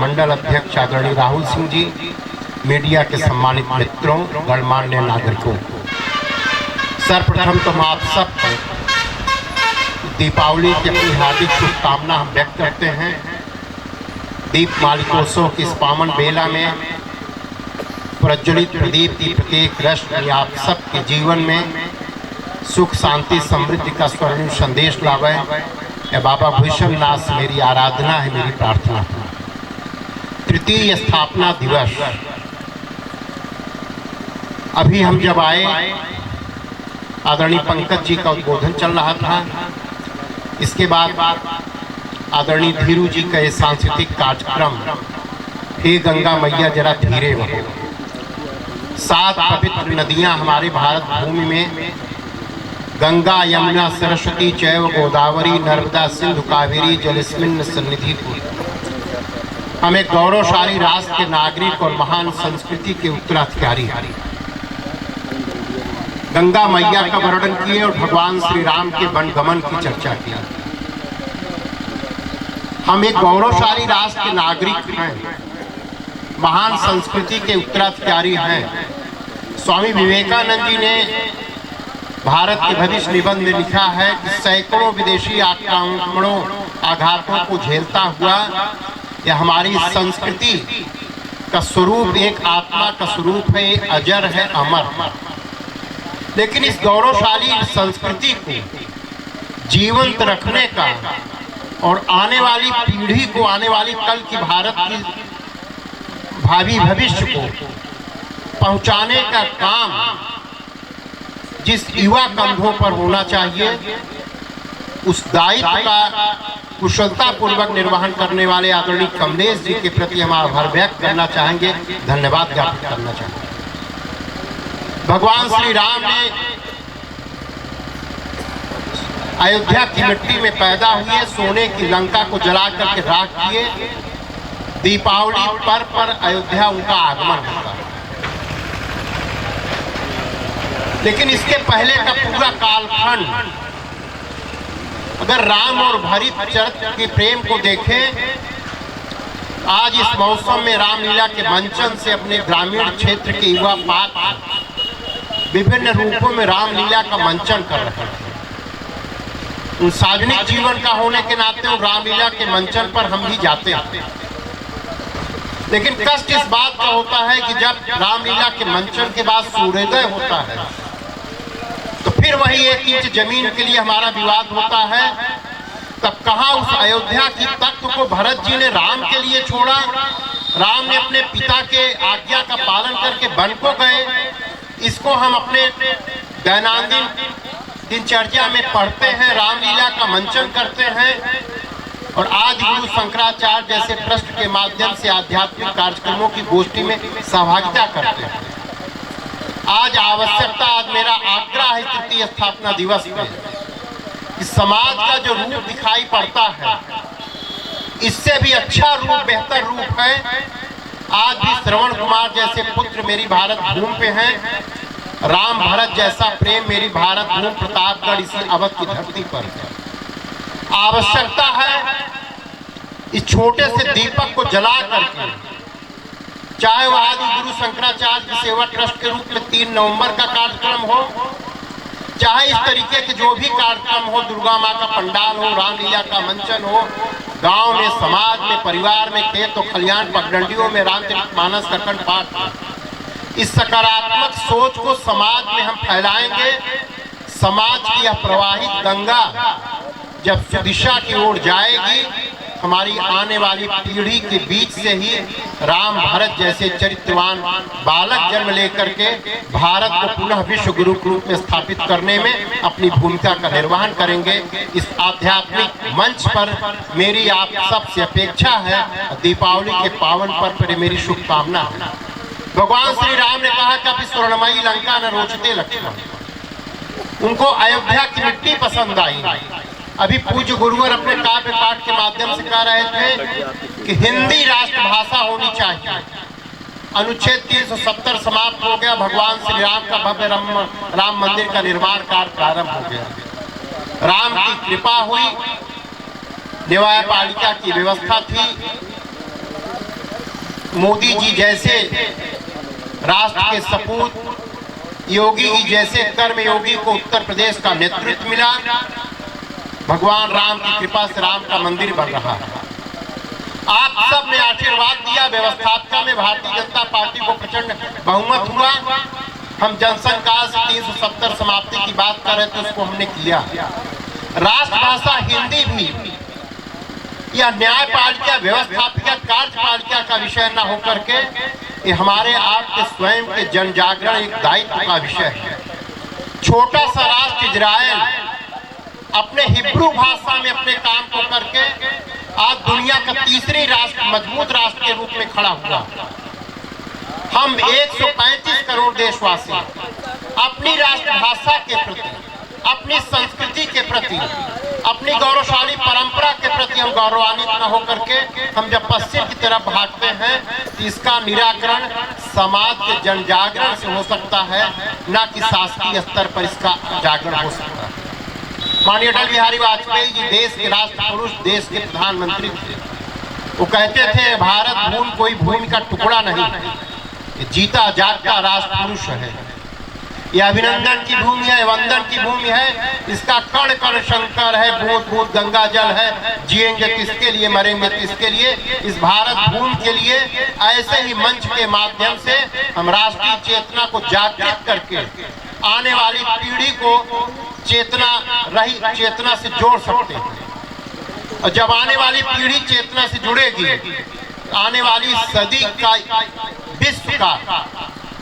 मंडल अध्यक्ष आदरणीय राहुल सिंह जी, मीडिया के सम्मानित मित्रों, गणमान्य नागरिकों, सर्वप्रथम तो हम आप सब दीपावली की अपनी हार्दिक शुभकामना हम व्यक्त करते हैं। दीप मालिकोत्सव की इस पावन बेला में प्रज्वलित प्रदीप की प्रत्येक रश्मि आप सबके जीवन में सुख शांति समृद्धि का स्वर्णिम संदेश लावे। यह बाबा भूषणनाथ से मेरी आराधना है, मेरी प्रार्थना है। तृतीय स्थापना दिवस, अभी हम जब आए आदरणीय पंकज जी का उद्बोधन चल रहा था, इसके बाद आदरणीय धीरू जी का ये सांस्कृतिक कार्यक्रम हे गंगा मैया जरा धीरे बहो। 7 पवित्र नदियां हमारे भारत भूमि में गंगा यमुना सरस्वती चैव गोदावरी नर्मदा सिंधु कावेरी जलस्मिन् सन्निधि कुरु। हम एक गौरवशाली राष्ट्र के नागरिक और महान संस्कृति के उत्तराधिकारी हैं। गंगा मैया का वर्णन किए और भगवान श्री राम के वनगमन की चर्चा की। हम एक गौरवशाली राष्ट्र के नागरिक हैं, महान संस्कृति के उत्तराधिकारी हैं। स्वामी विवेकानंद जी ने भारत के भविष्य निबंध में लिखा है कि सैकड़ों विदेशी आक्रमणों आघातों को झेलता हुआ यह हमारी संस्कृति का स्वरूप एक आत्मा का स्वरूप है, अजर है, अमर। लेकिन इस गौरवशाली संस्कृति को जीवंत रखने का और आने वाली पीढ़ी को, आने वाली कल की भारत की भावी भविष्य को पहुंचाने का काम जिस युवा कंधों पर होना चाहिए, उस दायित्व का कुशलता पूर्वक निर्वहन करने वाले आदरणीय कमलेश जी के प्रति हम आभार व्यक्त करना चाहेंगे, धन्यवाद ज्ञापित करना चाहेंगे। भगवान श्री राम ने अयोध्या की मिट्टी में पैदा हुए, सोने की लंका को जला करके राख किए। दीपावली पर्व पर अयोध्या उनका आगमन होता है। लेकिन इसके पहले का पूरा कालखंड अगर राम और भरत चरित्र के प्रेम को देखें, आज इस मौसम में रामलीला के मंचन से अपने ग्रामीण क्षेत्र के युवा पात्र विभिन्न रूपों में रामलीला का मंचन कर रहे हैं। उन सार्वजनिक जीवन का होने के नाते उन रामलीला के मंचन पर हम भी जाते हैं। लेकिन कष्ट इस बात का होता है कि जब रामलीला के मंचन के बाद सूर्योदय होता है तो फिर वही 1 इंच जमीन के लिए हमारा विवाद होता है। तब कहाँ उस अयोध्या की तख्त को भरत जी ने राम के लिए छोड़ा? राम ने अपने पिता के आज्ञा का पालन करके वन को गए। इसको हम अपने दैनंदिन दिनचर्या में पढ़ते हैं, रामलीला का मंचन करते हैं और आज गुरु शंकराचार्य जैसे ट्रस्ट के माध्यम से आध्यात्मिक कार्यक्रमों की गोष्ठी में सहभागिता करते हैं। आज आवश्यकता, आज मेरा आग्रह है तृतीय स्थापना दिवस में कि समाज का जो रूप दिखाई पड़ता है, इससे भी अच्छा रूप, बेहतर रूप है। आज भी श्रवण कुमार जैसे पुत्र मेरी भारत भूमि पे हैं। राम भरत जैसा प्रेम मेरी भारत भूमि प्रतापगढ़ इसी अवध की धरती पर है। आवश्यकता है इस छोटे से दीपक को जला करके, चाहे वह आदि गुरु शंकराचार्य की सेवा ट्रस्ट के रूप में 3 नवंबर का कार्यक्रम हो, चाहे इस तरीके के जो भी कार्यक्रम हो, दुर्गा माँ का पंडाल हो, रामलीला का मंचन हो, गांव में, समाज में, परिवार में, खेत और खलियान पगडंडियों में रामचरितमानस का अखंड पाठ। इस सकारात्मक सोच को समाज में हम फैलाएंगे। समाज की यह प्रवाहित गंगा जब दिशा की ओर जाएगी, हमारी आने वाली पीढ़ी के बीच से ही राम भरत जैसे चरित्रवान बालक जन्म लेकर के भारत को पुनः विश्व गुरु के रूप में स्थापित करने में अपनी भूमिका का निर्वहन करेंगे। इस आध्यात्मिक मंच पर मेरी आप सबसे अपेक्षा है, दीपावली के पावन पर्व पर मेरी शुभकामना है। भगवान श्री राम ने कहा कि अपनी स्वर्णमयी लंका न रोचते लक्ष्मण। उनको अयोध्या की मिट्टी पसंद आई। अभी पूज्य गुरुवर अपने काव्य पाठ के माध्यम से कह रहे थे कि हिंदी राष्ट्रभाषा होनी चाहिए। अनुच्छेद 370 समाप्त हो गया। भगवान श्री राम का भव्य राम मंदिर का निर्माण कार्य प्रारंभ हो गया। राम की कृपा हुई, न्यायपालिका की व्यवस्था थी, मोदी जी जैसे राष्ट्र के सपूत, योगी जी जैसे कर्मयोगी को उत्तर प्रदेश का नेतृत्व मिला। भगवान राम की कृपा से राम का मंदिर बन रहा है। आप सब ने आशीर्वाद दिया। व्यवस्थापिका में भारतीय जनता पार्टी को प्रचंड बहुमत हुआ। हम जनसंघ काल से 370 समाप्ति की बात कर रहे थे, उसको हमने किया। राष्ट्रभाषा हिंदी भी यह न्यायपालिका, व्यवस्थापिका, कार्यपालिका का विषय न होकर के ये हमारे आपके स्वयं के जन जागरण एक दायित्व का विषय है। छोटा सा राष्ट्र इजराइल अपने हिब्रू भाषा में अपने काम को करके आज दुनिया का तीसरी राष्ट्र, मजबूत राष्ट्र के रूप में खड़ा हुआ। हम 135 करोड़ देशवासी अपनी राष्ट्रभाषा के प्रति, अपनी संस्कृति के प्रति, अपनी गौरवशाली परंपरा के प्रति हम गौरवान्वित न होकर के हम जब पश्चिम की तरफ भागते हैं तो इसका निराकरण समाज के जन जागरण से हो सकता है, न कि शासकीय स्तर पर इसका जागरण हो सकता है। माननीय अटल बिहारी वाजपेयी जी देश के राष्ट्र पुरुष, देश के प्रधानमंत्री थे। वो कहते थे भारत भूमि कोई भूमि का टुकड़ा नहीं, ये जीता जागता राष्ट्र पुरुष है। यह अभिनंदन की भूमि है, वंदन की भूमि है। इसका कण कण शंकर है, बूंद बूंद गंगा जल है। जिएंगे किसके लिए, मरेंगे किसके लिए? इस भारत भूमि के लिए। ऐसे ही मंच के माध्यम से हम राष्ट्रीय चेतना को जागृत करके आने वाली पीढ़ी को चेतना से जोड़ सकते हैं। और जब आने वाली पीढ़ी चेतना से जुड़ेगी, आने वाली सदी का विश्व का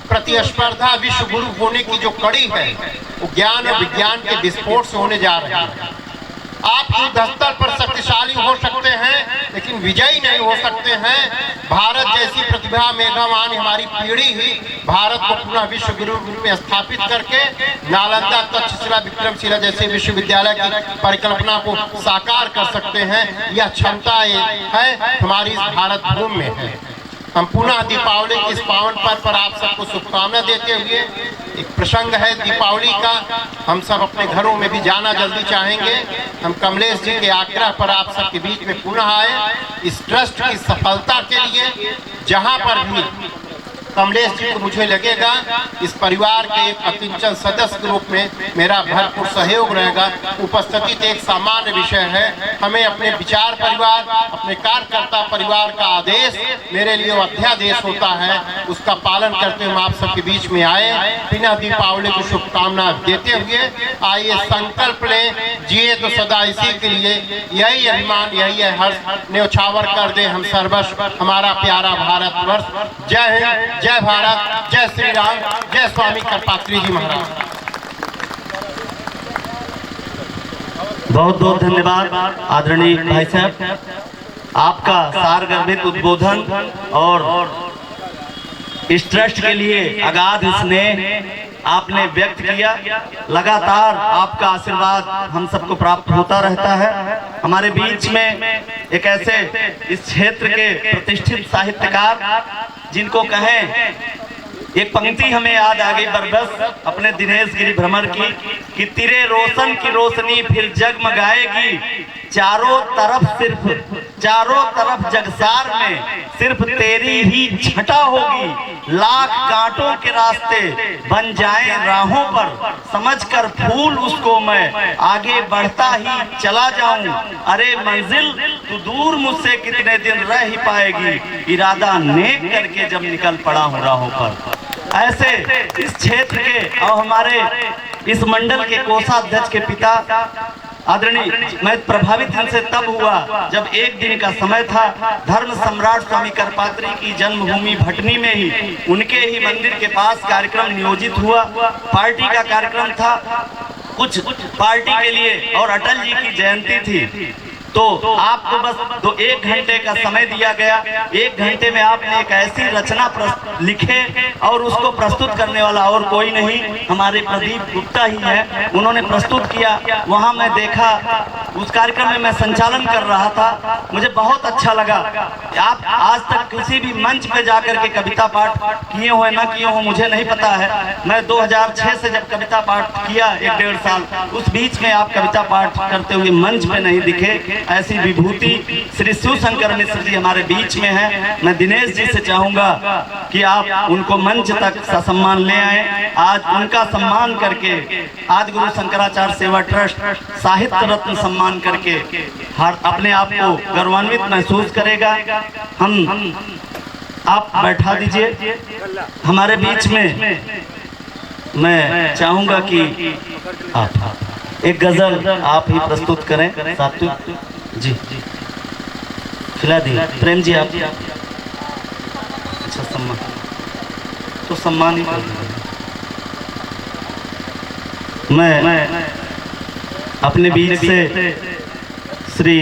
प्रतिस्पर्धा विश्व गुरु होने की जो कड़ी है वो ज्ञान और विज्ञान के विस्फोट से होने जा रही है। आप युद्ध स्तर पर शक्तिशाली हो सकते हैं, लेकिन विजयी नहीं हो सकते हैं। भारत जैसी प्रतिभा मेघावान हमारी पीढ़ी ही भारत को पुनः विश्व गुरु रूप में स्थापित करके नालंदा, तक्षशिला, विक्रमशिला जैसे विश्वविद्यालय की परिकल्पना को साकार कर सकते हैं। यह क्षमता है हमारी इस भारत भूमि में है। हम पुनः दीपावली के इस पावन पर्व पर आप सबको शुभकामना देते हुए, एक प्रसंग है दीपावली का, हम सब अपने घरों में भी जाना जल्दी चाहेंगे। हम कमलेश जी के आग्रह पर आप सबके बीच में पुनः आए। इस ट्रस्ट की सफलता के लिए जहां पर भी कमलेश जी को मुझे लगेगा इस परिवार के एक अकिंचन सदस्य के रूप में मेरा भरपूर सहयोग रहेगा। उपस्थिति एक सामान्य विषय है। हमें अपने विचार परिवार, अपने कार्यकर्ता परिवार का आदेश मेरे लिए अध्यादेश होता है, उसका पालन करते हुए हम आप सबके बीच में आए। बिना दीपावली को शुभकामना देते हुए आइए संकल्प लें, जिए तो सदा इसी के लिए। यही अभिमान, यही है हर्ष, न्यौछावर कर दे हम सर्वस्व हमारा प्यारा भारतवर्ष। जय हिंद, जय भारत, जय श्री राम, जय स्वामी करपात्री जी महाराज। बहुत बहुत धन्यवाद आदरणीय भाई साहब, आपका सारगर्भित उद्बोधन और इस ट्रस्ट के लिए अगाध स्नेह आपने व्यक्त किया। लगातार आपका आशीर्वाद हम सबको प्राप्त होता रहता है। हमारे बीच में एक ऐसे इस क्षेत्र के प्रतिष्ठित साहित्यकार जिनको कहें, एक पंक्ति हमें याद आ गई बरबस अपने दिनेश गिरी भ्रमर की कि तेरे रोशन की रोशनी फिर जगमगाएगी, चारों तरफ जगसार में सिर्फ तेरी ही छटा होगी। लाख कांटों के रास्ते बन जाएं राहों पर, समझकर फूल उसको मैं आगे बढ़ता ही चला जाऊं। अरे मंजिल तू दूर मुझसे कितने दिन रह ही पाएगी, इरादा नेक करके जब निकल पड़ा हूं राहों पर। ऐसे इस क्षेत्र के और हमारे इस मंडल के कोषाध्यक्ष के पिता आदरणीय, मैं प्रभावित इनसे तब हुआ जब एक दिन का समय था, धर्म सम्राट स्वामी करपात्री की जन्मभूमि भटनी में ही उनके ही मंदिर के पास कार्यक्रम नियोजित हुआ। पार्टी का कार्यक्रम था, कुछ पार्टी के लिए और अटल जी की जयंती थी, तो आपको बस 1 घंटे का समय दिया गया। 1 घंटे में आपने एक ऐसी रचना लिखे और उसको प्रस्तुत करने वाला और कोई नहीं, हमारे प्रदीप गुप्ता ही है। उन्होंने प्रस्तुत किया। वहां मैं देखा, उस कार्यक्रम में मैं संचालन कर रहा था, मुझे बहुत अच्छा लगा। आप आज तक किसी भी मंच पे जाकर के कविता पाठ किए हो ना किए हो मुझे नहीं पता है। मैं 2006 से जब कविता पाठ किया 1-1.5 साल, उस बीच में आप कविता पाठ करते हुए मंच पे नहीं दिखे। ऐसी विभूति श्री शिव शंकर मिश्र जी हमारे बीच में है। मैं दिनेश जी से चाहूंगा कि आप उनको मंच तक ससम्मान ले आए। आज उनका सम्मान करके आदि गुरु शंकराचार्य सेवा ट्रस्ट साहित्य रत्न सम्मान करके हर अपने आप को गौरवान्वित महसूस करेगा। हम आप बैठा दीजिए हमारे बीच में। मैं चाहूंगा कि आप एक गजल आप ही प्रस्तुत करें सात्विक जी। खिला दी प्रेम जी आप। अच्छा सम्मान तो सम्मान ही मैं अपने बीच से श्री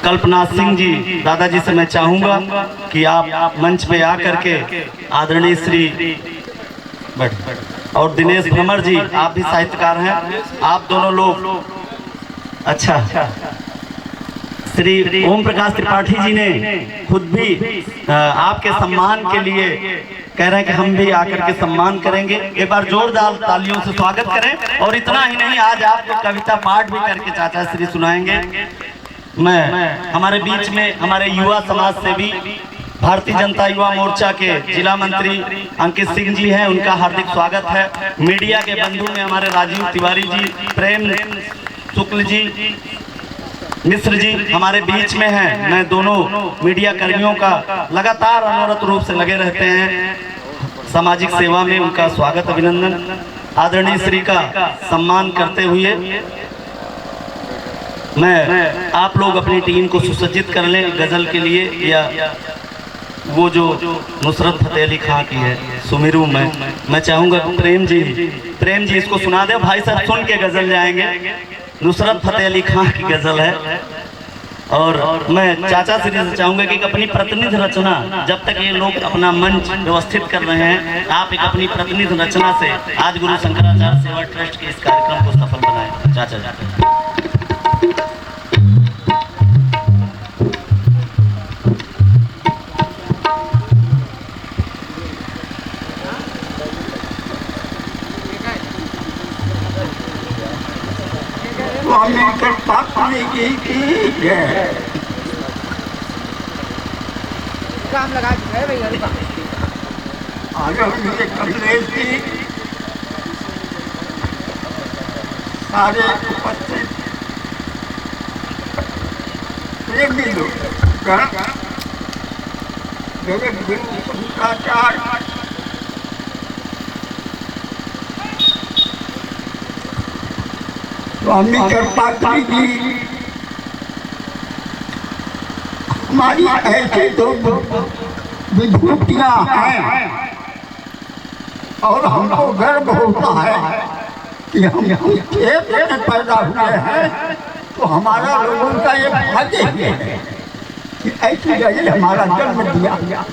कल्पनाथ सिंह जी दादाजी से मैं चाहूंगा कि आप मंच पे आकर के आदरणीय श्री और दिनेश भ्रमर जी आप भी साहित्यकार हैं, आप दोनों लोग अच्छा श्री ओम प्रकाश त्रिपाठी जी ने खुद भी आपके सम्मान के लिए कह रहे हैं कि हम भी आकर के सम्मान करेंगे। एक बार जोरदार तालियों से स्वागत करें। और इतना ही नहीं, आज आपको कविता पाठ भी करके चाचा श्री सुनाएंगे। मैं हमारे बीच में हमारे युवा समाज से भी भारतीय जनता युवा मोर्चा के जिला मंत्री अंकित सिंह जी हैं, उनका हार्दिक स्वागत है। मीडिया के बंधु में हमारे राजीव तिवारी जी, प्रेम शुक्ल जी, मिश्र जी हमारे बीच में हैं। मैं दोनों मीडिया कर्मियों का लगातार अनवरत रूप से लगे रहते हैं सामाजिक सेवा में, उनका स्वागत अभिनंदन। आदरणीय श्री का सम्मान करते हुए मैं आप लोग अपनी टीम को सुसज्जित कर लें गजल के लिए, या वो जो नुसरत फतेह अली खां की है सुमिरू में। मैं चाहूंगा प्रेम जी इसको सुना दे भाई साहब, सुन के गजल जाएंगे। नुसरत फतेह अली खां की गजल है। और मैं चाचा श्री से चाहूंगा कि एक अपनी प्रतिनिधि रचना, जब तक ये लोग अपना मंच व्यवस्थित कर रहे हैं, आप एक अपनी प्रतिनिधि रचना से आज गुरु शंकराचार्य सेवा ट्रस्ट के इस कार्यक्रम को सफल बनाएं। चाचा काम लगा है भैया। कमलेश जी सारे उपस्थित प्रेमी लोग स्वामी कृपात्री जी, हमारी ऐसी तो विभूतियाँ हैं और हमको गर्व होता है कि हम क्षेत्र में पैदा हुए हैं, तो हमारा लोगों का ये भाग्य है कि ऐसी जगह हमारा जन्म दिया।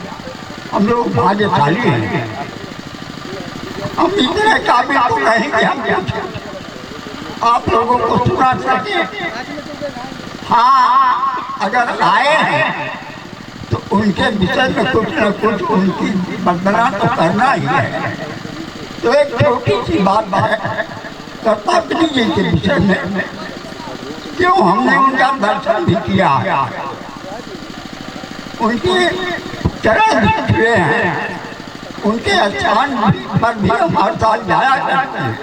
हम लोग भाग्यशाली हैं। हम इतने काबिल तो नहीं कि हम आप लोगों को सुना सके। हाँ, अगर आए हैं तो उनके विषय में कुछ न कुछ उनकी वंदना तो करना ही है। तो एक छोटी सी बात है कर्तापति जी के विषय में, क्यों हमने उनका दर्शन भी किया, उनके चरण छुए हैं, उनके स्थान पर भी हमारे साथ जाया करते हैं।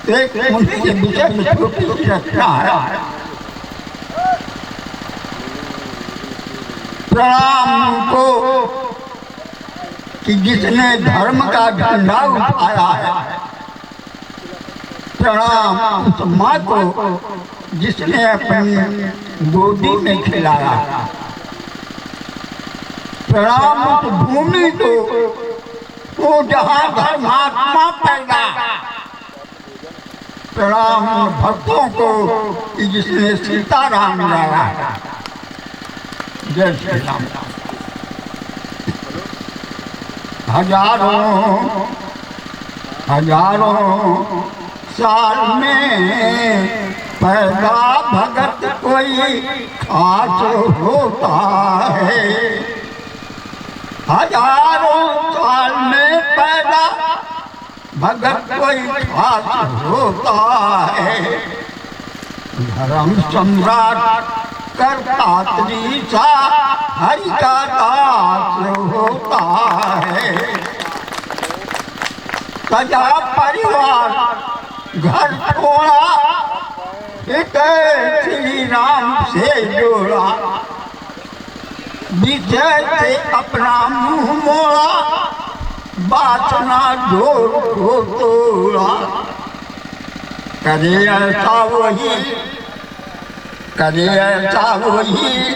एक उनके विषय में छोटी सी रचना है। प्रणाम को कि जिसने धर्म का झंडा उठाया है, प्रणाम उस माँ को जिसने अपनी गोदी में खिलाया, प्रणाम उस भूमि को वो जहाँ धर्मात्मा पैदा, प्रणाम भक्तों को कि जिसने सीताराम लाया। जय श्री राम। हजारों साल में पैदा भगत कोई खास होता है। हजारों साल में पैदा भगत कोई खास होता है। धर्म सम्राट करता त्रिसा हरि का दास होता है। सजा परिवार घर छोड़ा, फिर श्री राम से जोड़ा, विजय से अपना मुंह मोड़ा, बासना ढोल को तोड़ा। करे ऐसा वही, करे ऐसा वही,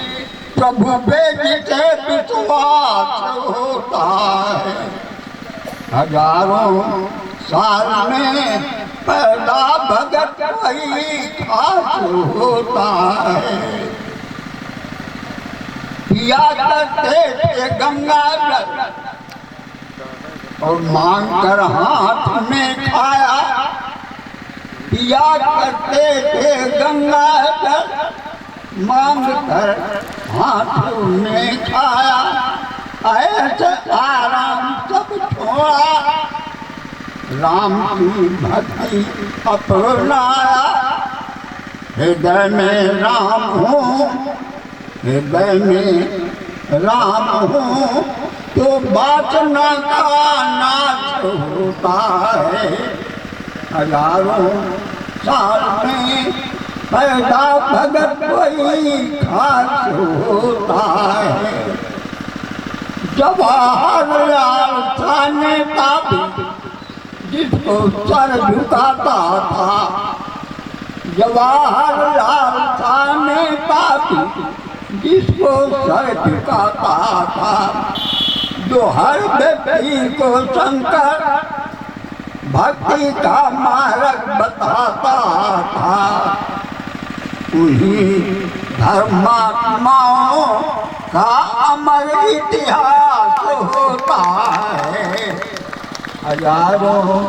प्रभु बेटी से विश्वास होता है। हजारों साल में पैदा भगत वही खास होता है। पिया करते थे गंगा जल और मांग कर हाथ में खाया। पिया करते थे गंगा जल मांग कर हाथ में खाया। ऐसे आराम सब छोड़ा, राम की भक्ति अपनाया। हृदय में राम हूँ, हृदय में राम हूँ, तो वासना का नाश होता है। हजारों साल में पैदा भगत वही खास होता है। जवाहरलाल था नेता भी जिसको सर झुकाता था। जवाहरलाल था नेता भी जिसको सर झुकाता था। जो हर व्यक्ति को शंकर भक्ति का मार्ग बताता था। उन्हीं धर्मात्माओं का अमर इतिहास होता है। हजारों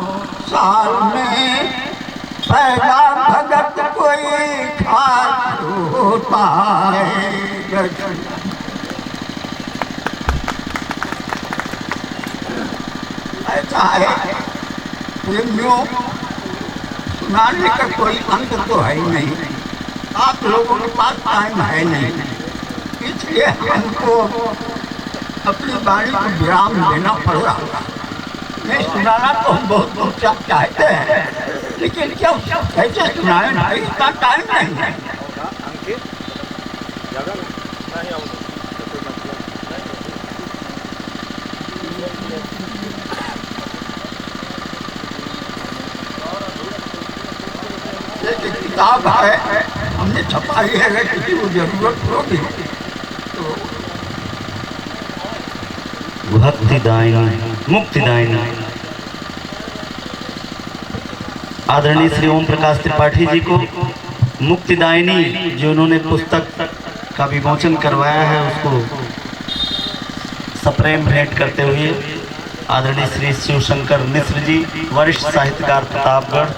साल में पैदा भगत कोई खास होता है। ऐसा है प्रेमियों, सुनाने का कोई अंत तो है ही नहीं। आप लोगों के पास टाइम है नहीं, इसलिए हमको अपनी वाणी को विराम देना पड़ रहा। नहीं सुनाना तो हम बहुत चाहते हैं, लेकिन क्या कैसे सुनाए ना, इसका टाइम नहीं है। एक किताब है, हमने छपाई है, अगर किसी को जरूरत होगी तो। भक्तिदायिनी मुक्तिदायिनी आदरणीय श्री ओम प्रकाश त्रिपाठी जी को मुक्तिदायिनी जो उन्होंने पुस्तक का विमोचन करवाया है, उसको सप्रेम भेंट करते हुए आदरणीय श्री शिवशंकर मिश्र जी, वरिष्ठ साहित्यकार प्रतापगढ़,